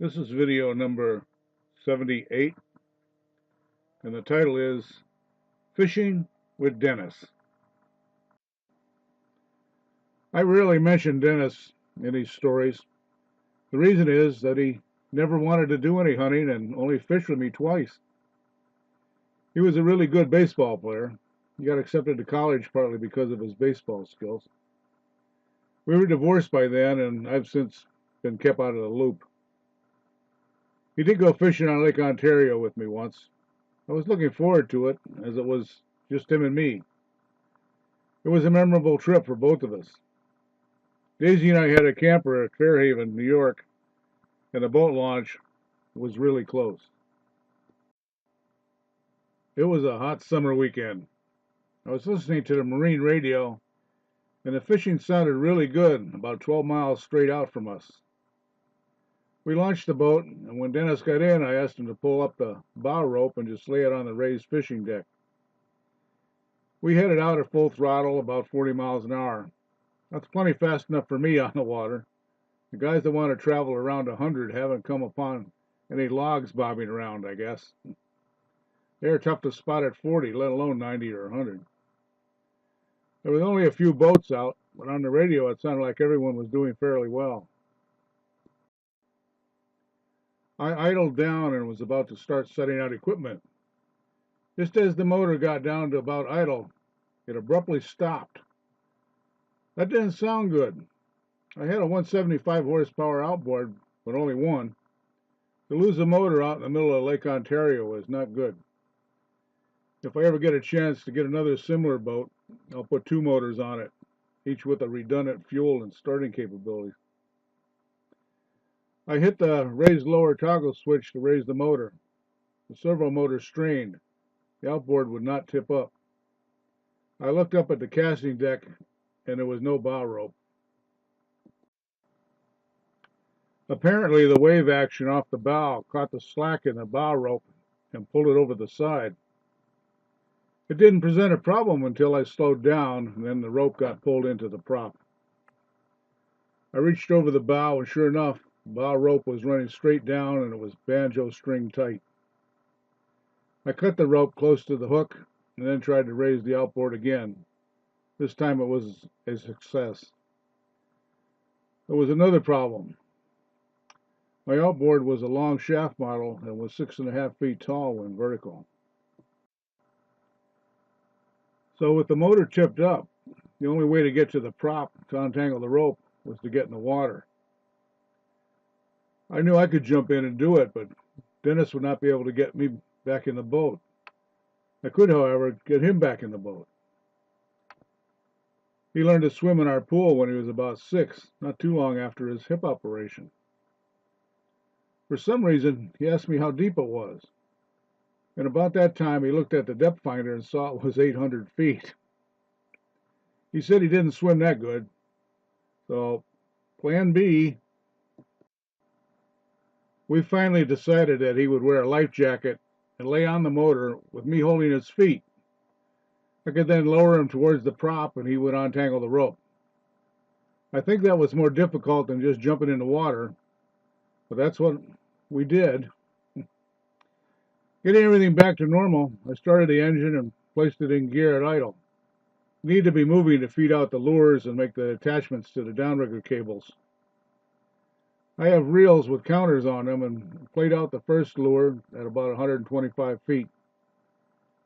This is video number 78, and the title is Fishing with Dennis. I rarely mention Dennis in these stories. The reason is that he never wanted to do any hunting and only fished with me twice. He was a really good baseball player. He got accepted to college partly because of his baseball skills. We were divorced by then, and I've since been kept out of the loop. He did go fishing on Lake Ontario with me once. I was looking forward to it, as it was just him and me. It was a memorable trip for both of us. Daisy and I had a camper at Fairhaven, New York, and the boat launch was really close. It was a hot summer weekend. I was listening to the marine radio, and the fishing sounded really good about 12 miles straight out from us. We launched the boat, and when Dennis got in, I asked him to pull up the bow rope and just lay it on the raised fishing deck. We headed out at full throttle, about 40 miles an hour. That's plenty fast enough for me on the water. The guys that want to travel around 100 haven't come upon any logs bobbing around, I guess. They're tough to spot at 40, let alone 90 or 100. There was only a few boats out, but on the radio it sounded like everyone was doing fairly well. I idled down and was about to start setting out equipment. Just as the motor got down to about idle, it abruptly stopped. That didn't sound good. I had a 175 horsepower outboard, but only one. To lose a motor out in the middle of Lake Ontario is not good. If I ever get a chance to get another similar boat, I'll put two motors on it, each with a redundant fuel and starting capability. I hit the raise lower toggle switch to raise the motor. The servo motor strained. The outboard would not tip up. I looked up at the casting deck, and there was no bow rope. Apparently, the wave action off the bow caught the slack in the bow rope and pulled it over the side. It didn't present a problem until I slowed down, and then the rope got pulled into the prop. I reached over the bow, and sure enough, the bow rope was running straight down, and it was banjo string tight. I cut the rope close to the hook, and then tried to raise the outboard again. This time it was a success. There was another problem. My outboard was a long shaft model and was 6.5 feet tall when vertical. So with the motor tipped up, the only way to get to the prop to untangle the rope was to get in the water. I knew I could jump in and do it, but Dennis would not be able to get me back in the boat. I could, however, get him back in the boat. He learned to swim in our pool when he was about 6, not too long after his hip operation. For some reason, he asked me how deep it was. And about that time, he looked at the depth finder and saw it was 800 feet. He said he didn't swim that good. So, plan B. We finally decided that he would wear a life jacket and lay on the motor with me holding his feet. I could then lower him towards the prop and he would untangle the rope. I think that was more difficult than just jumping in the water, but that's what we did. Getting everything back to normal, I started the engine and placed it in gear at idle. Need to be moving to feed out the lures and make the attachments to the downrigger cables. I have reels with counters on them and played out the first lure at about 125 feet.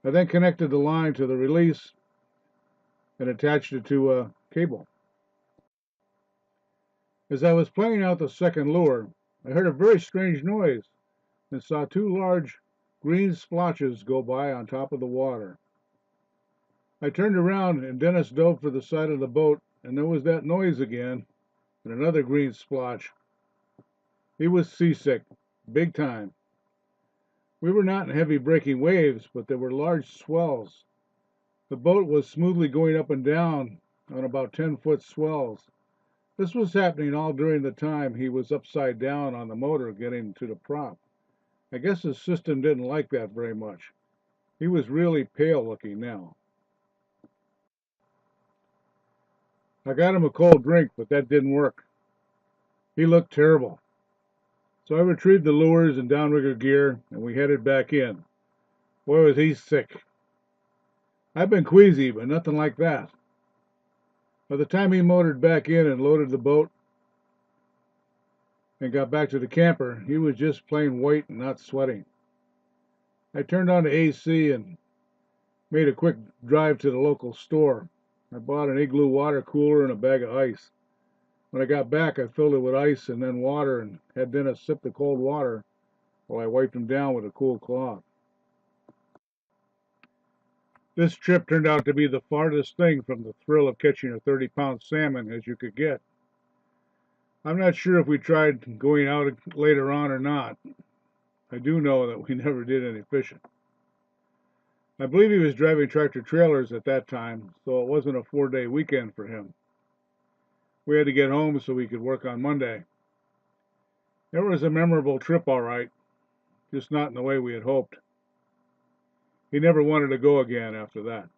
I then connected the line to the release and attached it to a cable. As I was playing out the second lure, I heard a very strange noise and saw two large green splotches go by on top of the water. I turned around and Dennis dove for the side of the boat, and there was that noise again and another green splotch. He was seasick, big time. We were not in heavy breaking waves, but there were large swells. The boat was smoothly going up and down on about 10-foot swells. This was happening all during the time he was upside down on the motor getting to the prop. I guess his system didn't like that very much. He was really pale looking now. I got him a cold drink, but that didn't work. He looked terrible. So I retrieved the lures and downrigger gear, and we headed back in. Boy, was he sick. I've been queasy, but nothing like that. By the time he motored back in and loaded the boat and got back to the camper, he was just plain white and not sweating. I turned on the AC and made a quick drive to the local store. I bought an Igloo water cooler and a bag of ice. When I got back, I filled it with ice and then water and had Dennis sip the cold water while I wiped him down with a cool cloth. This trip turned out to be the farthest thing from the thrill of catching a 30-pound salmon as you could get. I'm not sure if we tried going out later on or not. I do know that we never did any fishing. I believe he was driving tractor trailers at that time, so it wasn't a 4-day weekend for him. We had to get home so we could work on Monday. It was a memorable trip, all right, just not in the way we had hoped. He never wanted to go again after that.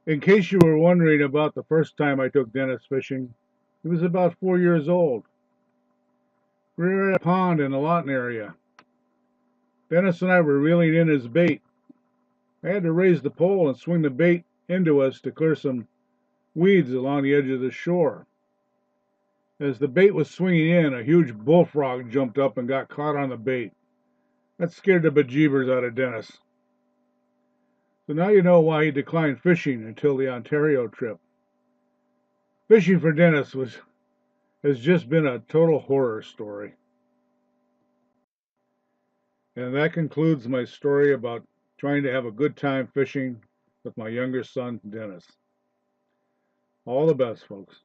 In case you were wondering about the first time I took Dennis fishing, he was about 4 years old. We were at a pond in the Lawton area. Dennis and I were reeling in his bait. I had to raise the pole and swing the bait into us to clear some weeds along the edge of the shore. As the bait was swinging in, a huge bullfrog jumped up and got caught on the bait. That scared the bejeebers out of Dennis. So now you know why he declined fishing until the Ontario trip. Fishing for Dennis has just been a total horror story. And that concludes my story about trying to have a good time fishing with my younger son, Dennis. All the best, folks.